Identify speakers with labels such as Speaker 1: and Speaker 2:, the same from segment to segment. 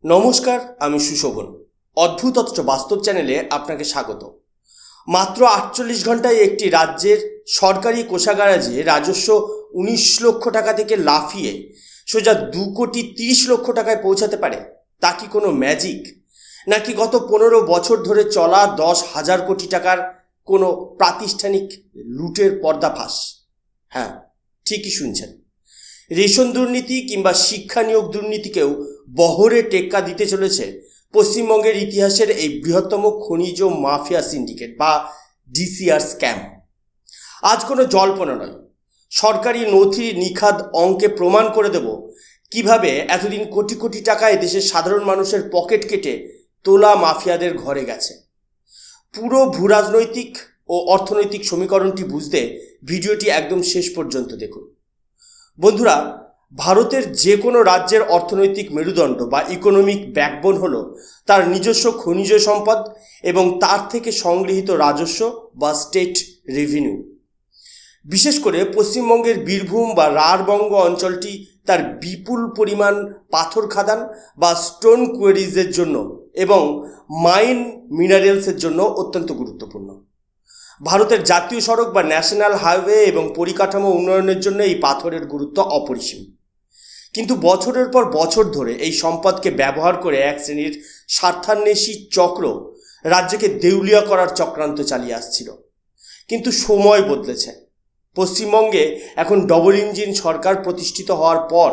Speaker 1: নমস্কার, আমি সুশোভন। অদ্ভুত অথচ বাস্তব চ্যানেলে আপনাকে স্বাগত। মাত্র 48 ঘন্টায় একটি রাজ্যের সরকারি কোষাগারে রাজস্ব 19 লক্ষ টাকা থেকে লাফিয়ে সোজা 2,30,00,000 টাকায় পৌঁছাতে পারে। তা কি কোনো ম্যাজিক, নাকি গত 15 বছর ধরে চলা 10,000 কোটি টাকার কোনো প্রাতিষ্ঠানিক লুটের পর্দাফাঁস? হ্যাঁ, ঠিকই শুনছেন। রেশন দুর্নীতি কিংবা শিক্ষা নিয়োগ দুর্নীতিকেও বহরে টেক্কা দিতে চলেছে পশ্চিমবঙ্গের ইতিহাসের এই বৃহত্তম খনিজ মাফিয়া সিন্ডিকেট বা ডিসিআর স্ক্যাম। আজ কোনো জল্পনা নয়, সরকারি নথির নিখাদ অঙ্কে প্রমাণ করে দেব কিভাবে এতদিন কোটি কোটি টাকা দেশের সাধারণ মানুষের পকেট কেটে তোলা মাফিয়াদের ঘরে গেছে। পুরো ভূরাজনৈতিক ও অর্থনৈতিক সমীকরণটি বুঝতে ভিডিওটি একদম শেষ পর্যন্ত দেখুন। বন্ধুরা, ভারতের যে কোনো রাজ্যের অর্থনৈতিক মেরুদণ্ড বা ইকোনমিক ব্যাকবোন হলো তার নিজস্ব খনিজ সম্পদ এবং তার থেকে সংগৃহীত রাজস্ব বা স্টেট রেভিনিউ। বিশেষ করে পশ্চিমবঙ্গের বীরভূম বা রাঢ়বঙ্গ অঞ্চলটি তার বিপুল পরিমাণ পাথর খাদান বা স্টোন কোয়ারিজের জন্য এবং মাইন মিনারেলসের জন্য অত্যন্ত গুরুত্বপূর্ণ। ভারতের জাতীয় সড়ক বা ন্যাশনাল হাইওয়ে এবং পরিকাঠামো উন্নয়নের জন্য এই পাথরের গুরুত্ব অপরিসীম। কিন্তু বছরের পর বছর ধরে এই সম্পদকে ব্যবহার করে এক শ্রেণীর স্বার্থান্বেষী চক্র রাজ্যকে দেউলিয়া করার চক্রান্ত চালিয়ে আসছিল। কিন্তু সময় বদলেছে। পশ্চিমবঙ্গে এখন ডবল ইঞ্জিন সরকার প্রতিষ্ঠিত হওয়ার পর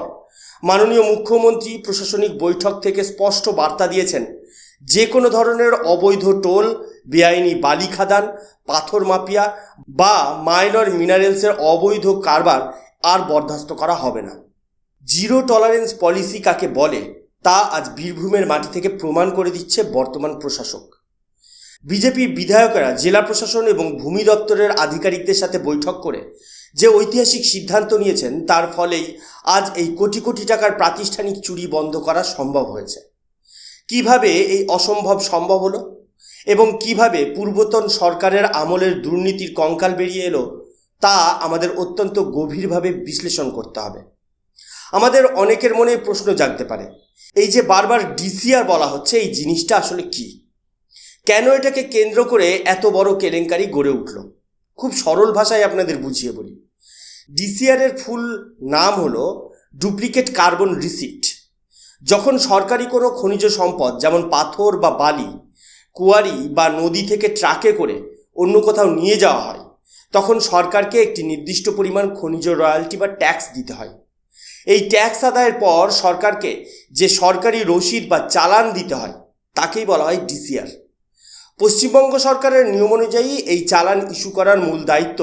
Speaker 1: মাননীয় মুখ্যমন্ত্রী প্রশাসনিক বৈঠক থেকে স্পষ্ট বার্তা দিয়েছেন, যে কোনো ধরনের অবৈধ টোল, বেআইনি বালি খাদান, পাথর মাফিয়া বা মাইনর মিনারেলসের অবৈধ কারবার আর বরদাস্ত করা হবে না। জিরো টলারেন্স পলিসি কাকে বলে তা আজ বীরভূমের মাটি থেকে প্রমাণ করে দিচ্ছে বর্তমান প্রশাসক। বিজেপির বিধায়কেরা জেলা প্রশাসন এবং ভূমি দপ্তরের আধিকারিকদের সাথে বৈঠক করে যে ঐতিহাসিক সিদ্ধান্ত নিয়েছেন তার ফলেই আজ এই কোটি কোটি টাকার প্রাতিষ্ঠানিক চুরি বন্ধ করা সম্ভব হয়েছে। কিভাবে এই অসম্ভব সম্ভব হলো এবং কিভাবে পূর্বতন সরকারের আমলের দুর্নীতির কঙ্কাল বেরিয়ে এলো তা আমাদের অত্যন্ত গভীরভাবে বিশ্লেষণ করতে হবে। আমাদের অনেকের মনে প্রশ্ন জাগতে পারে, এই যে বারবার ডিসিআর বলা হচ্ছে, এই জিনিসটা আসলে কি? কেন এটাকে কেন্দ্র করে এত বড় কেলেঙ্কারি গড়ে উঠল? খুব সরল ভাষায় আপনাদের বুঝিয়ে বলি। ডিসিআর এর ফুল নাম হলো ডুপ্লিকেট কার্বন রিসিপ্ট। যখন সরকারি কোনো খনিজ সম্পদ যেমন পাথর বা বালি কুয়ারি বা নদী থেকে ট্রাকে করে অন্য কোথাও নিয়ে যাওয়া হয়, তখন সরকারকে একটি নির্দিষ্ট পরিমাণ খনিজ রয়্যালটি বা ট্যাক্স দিতে হয়। এই ট্যাক্স আদায়ের পর সরকারকে যে সরকারি রসিদ বা চালান দিতে হয় তাকেই বলা হয় ডিসিআর। পশ্চিমবঙ্গ সরকারের নিয়ম অনুযায়ী এই চালান ইস্যু করার মূল দায়িত্ব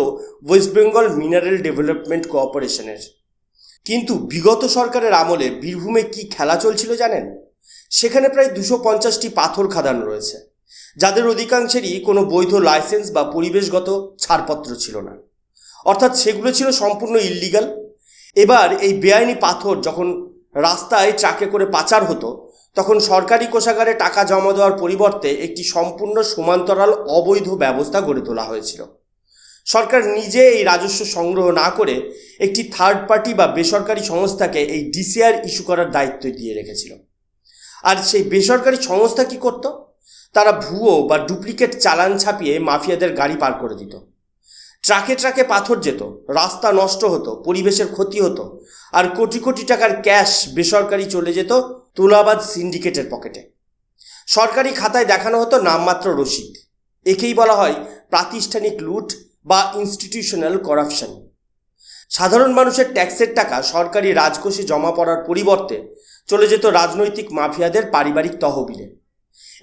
Speaker 1: ওয়েস্ট বেঙ্গল মিনারেল ডেভেলপমেন্ট কোঅপারেশনের। কিন্তু বিগত সরকারের আমলে বীরভূমে কি খেলা চলছিল জানেন? সেখানে প্রায় 250টি পাথর খাদান রয়েছে, যাদের অধিকাংশেরই কোনো বৈধ লাইসেন্স বা পরিবেশগত ছাড়পত্র ছিল না, অর্থাৎ সেগুলো ছিল সম্পূর্ণ ইল্লিগাল। এবার এই বেআইনি পাথর যখন রাস্তায় ট্রাকে করে পাচার হতো, তখন সরকারি কোষাগারে টাকা জমা দেওয়ার পরিবর্তে একটি সম্পূর্ণ সমান্তরাল অবৈধ ব্যবস্থা গড়ে তোলা হয়েছিল। সরকার নিজে এই রাজস্ব সংগ্রহ না করে একটি থার্ড পার্টি বা বেসরকারি সংস্থাকে এই ডিসিআর ইস্যু করার দায়িত্ব দিয়ে রেখেছিল। আর সেই বেসরকারি সংস্থা কি করত? তারা ভুয়ো বা ডুপ্লিকেট চালান ছাপিয়ে মাফিয়াদের গাড়ি পার করে দিত। ট্রাকে ট্রাকে পাথর যেত, রাস্তা নষ্ট হতো, পরিবেশের ক্ষতি হতো, আর কোটি কোটি টাকার ক্যাশ বেসরকারি চলে যেত তোলাবাজ সিন্ডিকেটের পকেটে। সরকারি খাতায় দেখানো হতো নামমাত্র রসিদ। একেই বলা হয় প্রাতিষ্ঠানিক লুট বা ইনস্টিটিউশনাল করাপশন। সাধারণ মানুষের ট্যাক্সের টাকা সরকারি রাজকোষে জমা পড়ার পরিবর্তে চলে যেত রাজনৈতিক মাফিয়াদের পারিবারিক তহবিলে।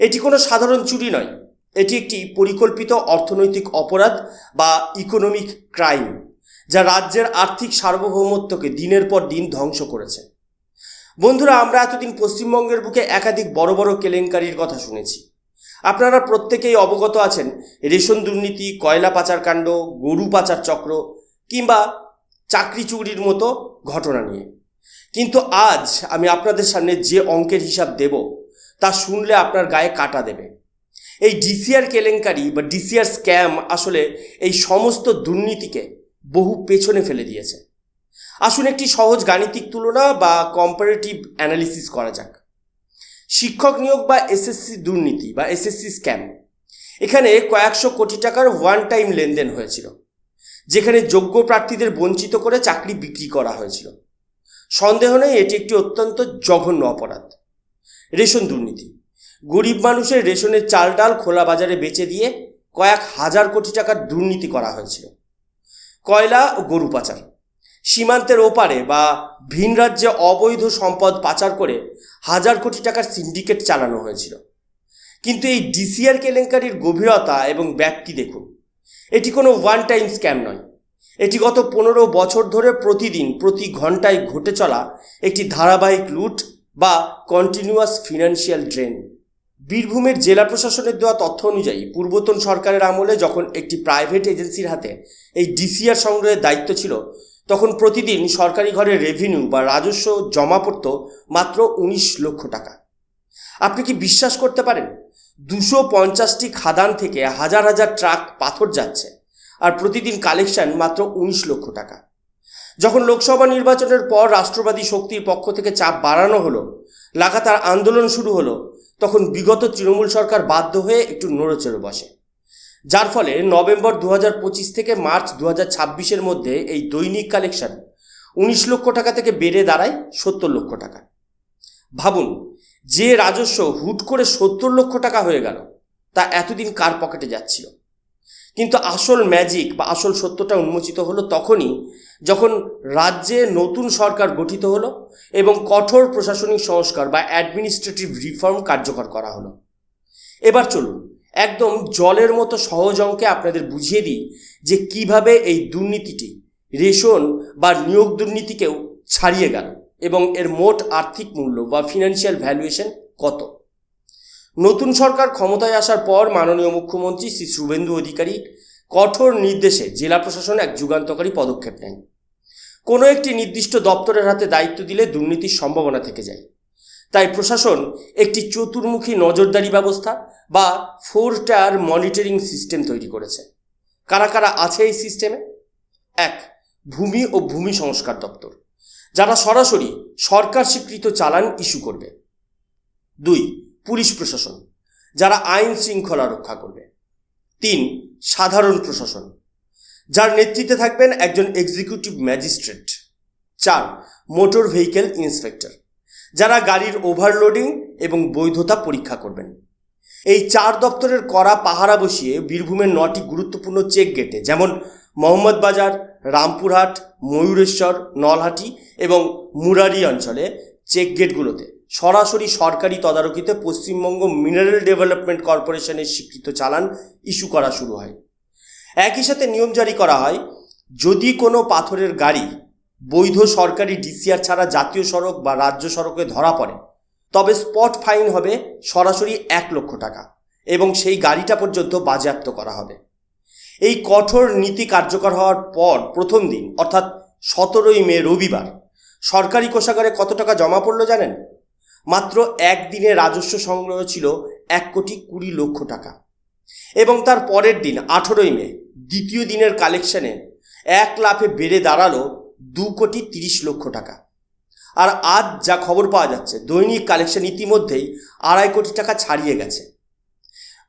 Speaker 1: এটি কোনো সাধারণ চুরি নয়, এটি একটি পরিকল্পিত অর্থনৈতিক অপরাধ বা ইকোনমিক ক্রাইম, যা রাজ্যের আর্থিক সার্বভৌমত্বকে দিনের পর দিন ধ্বংস করেছে। বন্ধুরা, আমরা এতদিন পশ্চিমবঙ্গের বুকে একাধিক বড় বড় কেলেঙ্কারির কথা শুনেছি। আপনারা প্রত্যেকেই অবগত আছেন রেশন দুর্নীতি, কয়লা পাচার কাণ্ড, গরু পাচার চক্র কিংবা চাকরি চুরির মতো ঘটনা নিয়ে। কিন্তু আজ আমি আপনাদের সামনে যে অঙ্কের হিসাব দেব তা শুনলে আপনার গায়ে কাঁটা দেবে। এই ডিসিআর কেলেঙ্কারি বা ডিসিআর স্ক্যাম আসলে এই সমস্ত দুর্নীতিকে বহু পেছনে ফেলে দিয়েছে। আসুন একটি সহজ গাণিতিক তুলনা বা কম্পারেটিভ অ্যানালিসিস করা যাক। শিক্ষক নিয়োগ বা এসএসসি দুর্নীতি বা এসএসসি স্ক্যাম, এখানে কয়েকশো কোটি টাকার ওয়ান টাইম লেনদেন হয়েছিল, যেখানে যোগ্য প্রার্থীদের বঞ্চিত করে চাকরি বিক্রি করা হয়েছিল। সন্দেহ নেই এটি একটি অত্যন্ত জঘন্য অপরাধ। রেশন দুর্নীতি, গরিব মানুষের রেশনের চাল ডাল খোলা বাজারে বেচে দিয়ে কয়েক হাজার কোটি টাকার দুর্নীতি করা হয়েছিল। কয়লা ও গরু পাচার, সীমান্তের ওপারে বা ভিন রাজ্যে অবৈধ সম্পদ পাচার করে হাজার কোটি টাকার সিন্ডিকেট চালানো হয়েছিল। কিন্তু এই ডিসিআর কেলেঙ্কারির গভীরতা এবং ব্যাপ্তি দেখুন। এটি কোনো ওয়ান টাইম স্ক্যাম নয়, এটি গত 15 বছর ধরে প্রতিদিন প্রতি ঘন্টায় ঘটে চলা একটি ধারাবাহিক লুট বা কন্টিনিউয়াস ফিনান্সিয়াল ড্রেন। বীরভূমের জেলা প্রশাসনের দেওয়া তথ্য অনুযায়ী পূর্বতন সরকারের আমলে যখন একটি প্রাইভেট এজেন্সির হাতে এই ডিসিআর সংগ্রহের দায়িত্ব ছিল, তখন প্রতিদিন সরকারি ঘরে রেভিনিউ বা রাজস্ব জমা পড়ত মাত্র 19 লক্ষ টাকা। আপনি কি বিশ্বাস করতে পারেন? 250টি খাদান থেকে হাজার হাজার ট্রাক পাথর যাচ্ছে, আর প্রতিদিন কালেকশন মাত্র 19 লক্ষ টাকা। যখন লোকসভা নির্বাচনের পর রাষ্ট্রবাদী শক্তির পক্ষ থেকে চাপ বাড়ানো হলো, লাগাতার আন্দোলন শুরু হলো, তখন বিগত তৃণমূল সরকার বাধ্য হয়ে একটু নড়েচড়ে বসে, যার ফলে নভেম্বর 2025 থেকে মার্চ 2026-এর মধ্যে এই দৈনিক কালেকশন 19 লক্ষ টাকা থেকে বেড়ে দাঁড়ায় 70 লক্ষ টাকা। ভাবুন, যে রাজস্ব হুট করে 70 লক্ষ টাকা হয়ে গেল, তা এতদিন কার পকেটে যাচ্ছিল? কিন্তু আসল ম্যাজিক বা আসল সত্যটা উন্মোচিত হলো তখনই, যখন রাজ্যে নতুন সরকার গঠিত হলো এবং কঠোর প্রশাসনিক সংস্কার বা অ্যাডমিনিস্ট্রেটিভ রিফর্ম কার্যকর করা হলো। এবার চলুন একদম জলের মতো সহজ অঙ্কে আপনাদের বুঝিয়ে দিই যে কিভাবে এই দুর্নীতিটি রেশন বা নিয়োগ দুর্নীতিকেও ছাড়িয়ে গেল এবং এর মোট আর্থিক মূল্য বা ফিনান্সিয়াল ভ্যালুয়েশন কত। নতুন সরকার ক্ষমতায় আসার পর মাননীয় মুখ্যমন্ত্রী শ্রী শুভেন্দু অধিকারী কঠোর নির্দেশে জেলা প্রশাসন এক যুগান্তকারী পদক্ষেপ নেন। কোনো একটি নির্দিষ্ট দপ্তরের হাতে দায়িত্ব দিলে দুর্নীতির সম্ভাবনা থেকে যায়। তাই প্রশাসন একটি চতুর্মুখী নজরদারি ব্যবস্থা বা 4 টায়ার মনিটরিং সিস্টেম তৈরি করেছে। কারা কারা আছে এই সিস্টেমে? 1. ভূমি ও ভূমি সংস্কার দপ্তর, যারা সরাসরি সরকার স্বীকৃত চালান ইস্যু করবে। 2. পুলিশ প্রশাসন, যারা আইন শৃঙ্খলা রক্ষা করবে। 3. সাধারণ প্রশাসন, যার নেতৃত্বে থাকবেন একজন executive magistrate. 4. Motor vehicle inspector, যারা গাড়ির ওভারলোডিং এবং বৈধতা পরীক্ষা করবেন। এই 4 দপ্তরের কড়া পাহারা বসিয়ে বীরভূমের 9টি গুরুত্বপূর্ণ চেক গেটে, যেমন মোহাম্মদবাজার, রামপুরহাট, ময়ূরেশ্বর, নলহাটি এবং মুরারি অঞ্চলে চেক গেটগুলোতে সরাসরি সরকারি তদারকিতে পশ্চিমবঙ্গ মিনারেল ডেভেলপমেন্ট কর্পোরেশনের স্বীকৃত চালান ইস্যু করা শুরু হয়। একই সাথে নিয়ম জারি করা হয়, যদি কোনো পাথরের গাড়ি বৈধ সরকারি ডিসিআর ছাড়া জাতীয় সড়ক বা রাজ্য সড়কে ধরা পড়ে, তবে স্পট ফাইন হবে সরাসরি 1 লক্ষ টাকা এবং সেই গাড়িটা পর্যন্ত বাজেয়াপ্ত করা হবে। এই কঠোর নীতি কার্যকর হওয়ার পর প্রথম দিন অর্থাৎ 17ই মে রবিবার সরকারি কোষাগারে কত টাকা জমা পড়ল জানেন? মাত্র একদিনে রাজস্ব সংগ্রহ ছিল 1,20 লক্ষ টাকা। এবং তার পরের দিন 18ই মে দ্বিতীয় দিনের কালেকশনে 1 লাফে বেড়ে দাঁড়ালো 2,30 লক্ষ টাকা। আর আজ যা খবর পাওয়া যাচ্ছে, দৈনিক কালেকশন ইতিমধ্যেই 2.5 কোটি টাকা ছাড়িয়ে গেছে।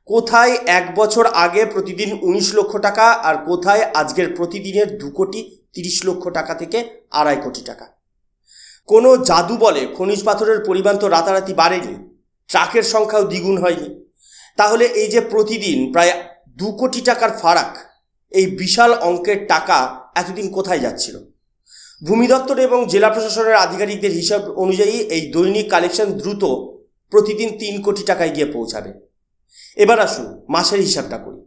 Speaker 1: কোথায় 1 বছর আগে প্রতিদিন 19 লক্ষ টাকা, আর কোথায় আজকের প্রতিদিনের 2,30 লক্ষ টাকা থেকে 2.5 কোটি টাকা। কোনো জাদু বলে খনিজ পাথরের পরিমাণ তো রাতারাতি বাড়েনি, ট্রাকের সংখ্যাও দ্বিগুণ হয়নি। তাহলে এই যে প্রতিদিন প্রায় 2 কোটি টাকার ফারাক, এই বিশাল অঙ্কের টাকা এতদিন কোথায় যাচ্ছিল? ভূমি দপ্তর এবং জেলা প্রশাসনের আধিকারিকদের হিসাব অনুযায়ী এই দৈনিক কালেকশন দ্রুত প্রতিদিন 3 কোটি টাকায় গিয়ে পৌঁছাবে। এবার আসুন মাসের হিসাবটা করি।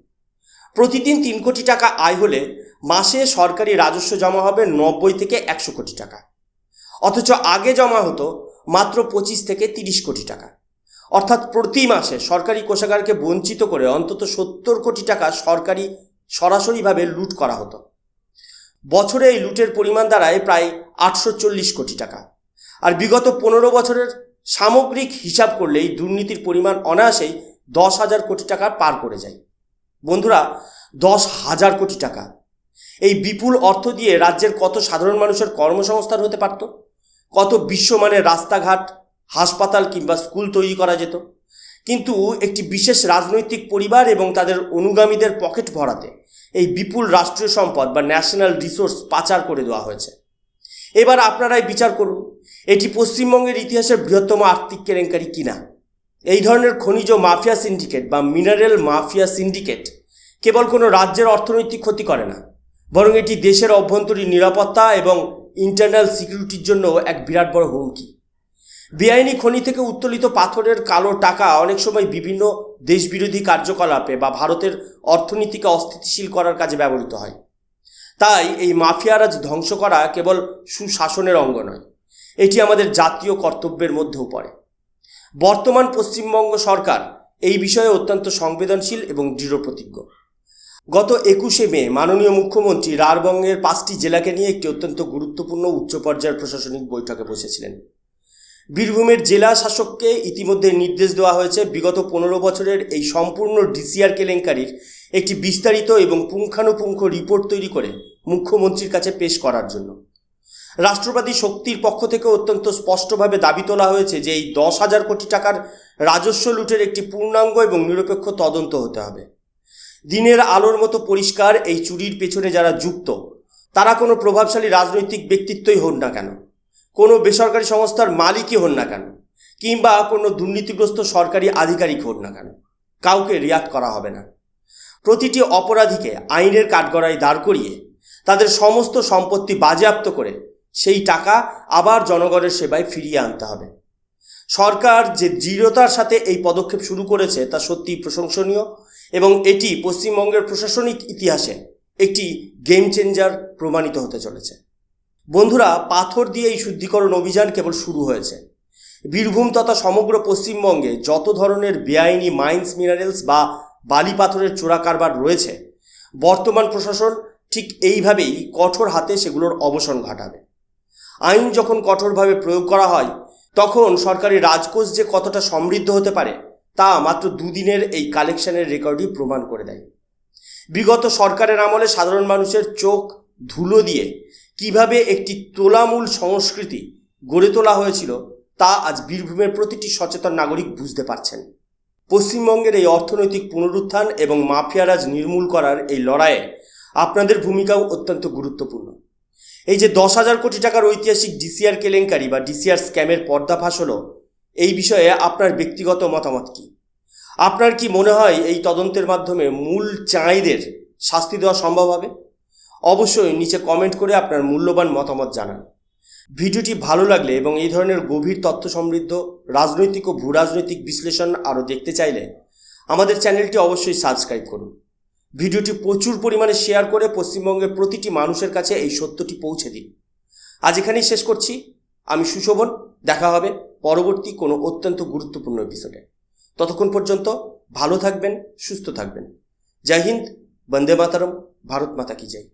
Speaker 1: প্রতিদিন 3 কোটি টাকা আয় হলে মাসে সরকারি রাজস্ব জমা হবে 90 থেকে 100 কোটি টাকা, অথচ আগে জমা হতো মাত্র 25 থেকে 30 কোটি টাকা। অর্থাৎ প্রতি মাসে সরকারি কোষাগারকে বঞ্চিত করে অন্তত 70 কোটি টাকা সরকারি সরাসরিভাবে লুট করা হতো। বছরে এই লুটের পরিমাণ দাঁড়ায় প্রায় 840 কোটি টাকা। আর বিগত 15 বছরের সামগ্রিক হিসাব করলে এই দুর্নীতির পরিমাণ অনায়াসেই 10,000 কোটি টাকা পার করে যায়। বন্ধুরা, 10,000 কোটি টাকা, এই বিপুল অর্থ দিয়ে রাজ্যের কত সাধারণ মানুষের কর্মসংস্থান হতে পারত, কত বিশ্বমানের রাস্তাঘাট, হাসপাতাল কিংবা স্কুল তৈরি করা যেত। কিন্তু একটি বিশেষ রাজনৈতিক পরিবার এবং তাদের অনুগামীদের পকেট ভরাতে এই বিপুল রাষ্ট্রীয় সম্পদ বা ন্যাশনাল রিসোর্স পাচার করে দেওয়া হয়েছে। এবার আপনারাই বিচার করুন, এটি পশ্চিমবঙ্গের ইতিহাসের বৃহত্তম আর্থিক কেলেঙ্কারি কিনা। এই ধরনের খনিজ মাফিয়া সিন্ডিকেট বা মিনারেল মাফিয়া সিন্ডিকেট কেবল কোনো রাজ্যের অর্থনৈতিক ক্ষতি করে না, বরং এটি দেশের অভ্যন্তরীণ নিরাপত্তা এবং ইন্টারনাল সিকিউরিটির জন্য এক বিরাট বড় হুমকি। বেআইনি খনি থেকে উত্তোলিত পাথরের কালো টাকা অনেক সময় বিভিন্ন দেশবিরোধী কার্যকলাপে বা ভারতের অর্থনীতিকে অস্থিতিশীল করার কাজে ব্যবহৃত হয়। তাই এই মাফিয়ারাজ ধ্বংস করা কেবল সুশাসনের অঙ্গ নয়, এটি আমাদের জাতীয় কর্তব্যের মধ্যেও পড়ে। বর্তমান পশ্চিমবঙ্গ সরকার এই বিষয়ে অত্যন্ত সংবেদনশীল এবং দৃঢ়প্রতিজ্ঞ। গত 21শে মে মাননীয় মুখ্যমন্ত্রী রাঢ়বঙ্গের 5টি জেলাকে নিয়ে একটি অত্যন্ত গুরুত্বপূর্ণ উচ্চ পর্যায়ের প্রশাসনিক বৈঠকে বসেছিলেন। বীরভূমের জেলা শাসককে ইতিমধ্যে নির্দেশ দেওয়া হয়েছে বিগত 15 বছরের এই সম্পূর্ণ ডিসিআর কেলেঙ্কারির একটি বিস্তারিত এবং পুঙ্খানুপুঙ্খ রিপোর্ট তৈরি করে মুখ্যমন্ত্রীর কাছে পেশ করার জন্য। রাষ্ট্রবাদী শক্তির পক্ষ থেকে অত্যন্ত স্পষ্টভাবে দাবি তোলা হয়েছে যে এই 10,000 কোটি টাকার রাজস্ব লুটের একটি পূর্ণাঙ্গ এবং নিরপেক্ষ তদন্ত হতে হবে। দিনের আলোর মতো পরিষ্কার এই চুরির পেছনে যারা যুক্ত তারা কোনো প্রভাবশালী রাজনৈতিক ব্যক্তিত্বই হন না কেন, কোনো বেসরকারি সংস্থার মালিকই হন না কেন, কিংবা কোনো দুর্নীতিগ্রস্ত সরকারি আধিকারিক হন না কেন, কাউকে রিয়াক্ট করা হবে না। প্রতিটি অপরাধীকে আইনের কাঠগড়ায় দাঁড় করিয়ে তাদের সমস্ত সম্পত্তি বাজেয়াপ্ত করে সেই টাকা আবার জনগণের সেবায় ফিরিয়ে আনতে হবে। সরকার যে দৃঢ়তার সাথে এই পদক্ষেপ শুরু করেছে তা সত্যিই প্রশংসনীয় এবং এটি পশ্চিমবঙ্গের প্রশাসনিক ইতিহাসে একটি গেম চেঞ্জার প্রমাণিত হতে চলেছে। বন্ধুরা, পাথর দিয়ে এই শুদ্ধিকরণ অভিযান কেবল শুরু হয়েছে। বীরভূম তথা সমগ্র পশ্চিমবঙ্গে যত ধরনের বেআইনি মাইন্স মিনারেলস বা বালি পাথরের চোরা কারবার রয়েছে, বর্তমান প্রশাসন ঠিক এইভাবেই কঠোর হাতে সেগুলোর অবসান ঘটাবে। আইন যখন কঠোরভাবে প্রয়োগ করা হয় তখন সরকারি রাজকোষ যে কতটা সমৃদ্ধ হতে পারে তা মাত্র 2 দিনের এই কালেকশনের রেকর্ডই প্রমাণ করে দেয়। বিগত সরকারের আমলে সাধারণ মানুষের চোখ ধুলো দিয়ে কিভাবে একটি তোলামূল সংস্কৃতি গড়ে তোলা হয়েছিল তা আজ বীরভূমের প্রতিটি সচেতন নাগরিক বুঝতে পারছেন। পশ্চিমবঙ্গের এই অর্থনৈতিক পুনরুত্থান এবং মাফিয়ারাজ নির্মূল করার এই লড়াইয়ে আপনাদের ভূমিকাও অত্যন্ত গুরুত্বপূর্ণ। এই যে 10,000 কোটি টাকার ঐতিহাসিক ডিসিআর কেলেঙ্কারি বা ডিসিআর স্ক্যামের পর্দাফাঁস হলো, এই বিষয়ে আপনার ব্যক্তিগত মতামত কি? আপনার কি মনে হয় এই তদন্তের মাধ্যমে মূল চাঁইদের শাস্তি দেওয়া সম্ভব হবে? অবশ্যই নিচে কমেন্ট করে আপনার মূল্যবান মতামত জানান। ভিডিওটি ভালো লাগলে এবং এই ধরনের গভীর তথ্য সমৃদ্ধ রাজনৈতিক ও ভূরাজনৈতিক বিশ্লেষণ আরও দেখতে চাইলে আমাদের চ্যানেলটি অবশ্যই সাবস্ক্রাইব করুন। ভিডিওটি প্রচুর পরিমাণে শেয়ার করে পশ্চিমবঙ্গের প্রতিটি মানুষের কাছে এই সত্যটি পৌঁছে দিন। আজ এখানেই শেষ করছি। আমি সুশোভন। দেখা হবে পরবর্তী কোনো অত্যন্ত গুরুত্বপূর্ণ এপিসোডে। ততক্ষণ পর্যন্ত ভালো থাকবেন, সুস্থ থাকবেন। জয় হিন্দ, বন্দে মাতরম, ভারত মাতা কি জয়।